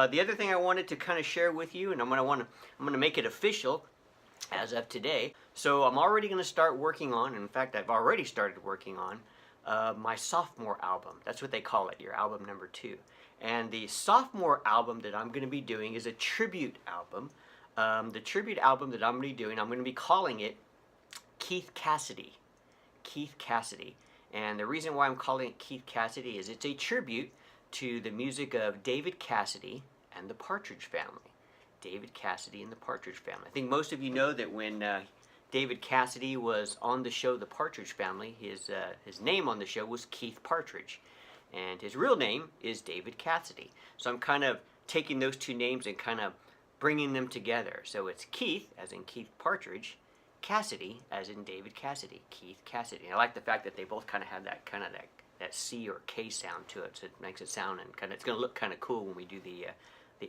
The other thing I wanted to kind of share with you, and I'm gonna make it official as of today. So I'm already going to start working on, in fact, I've already started working on my sophomore album. That's what they call it, your album number 2. And the sophomore album that I'm going to be doing is a tribute album. The tribute album that I'm going to be doing, I'm going to be calling it Keith Cassidy. Keith Cassidy. And the reason why I'm calling it Keith Cassidy is it's a tribute to the music of David Cassidy and the Partridge Family. David Cassidy and the Partridge Family. I think most of you know that when David Cassidy was on the show The Partridge Family, his name on the show was Keith Partridge. And his real name is David Cassidy. So I'm kind of taking those two names and kind of bringing them together. So it's Keith, as in Keith Partridge, Cassidy, as in David Cassidy, Keith Cassidy. And I like the fact that they both kind of have that C or K sound to it, so it makes it sound and it's going to look kind of cool when we do the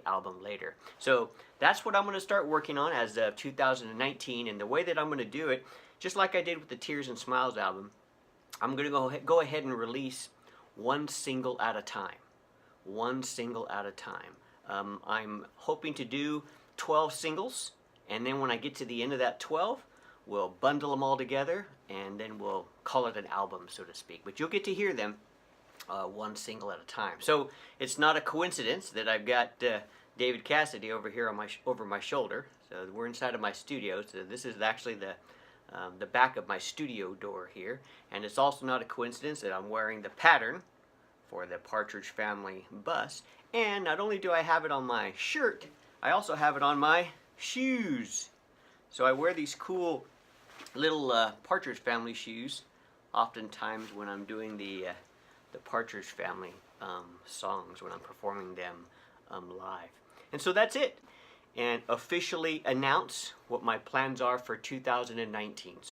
album later. So that's what I'm going to start working on as of 2019, and the way that I'm going to do it, just like I did with the Tears and Smiles album, I'm going to go ahead and release one single at a time. One single at a time. I'm hoping to do 12 singles, and then when I get to the end of that 12, we'll bundle them all together, and then we'll call it an album, so to speak. But you'll get to hear them one single at a time. So it's not a coincidence that I've got David Cassidy over here on over my shoulder. So we're inside of my studio. So this is actually the back of my studio door here. And it's also not a coincidence that I'm wearing the pattern for the Partridge Family bus. And not only do I have it on my shirt, I also have it on my shoes. So I wear these cool little Partridge Family shoes oftentimes when I'm doing the Partridge Family songs, when I'm performing them live. And so that's it. And officially announce what my plans are for 2019. So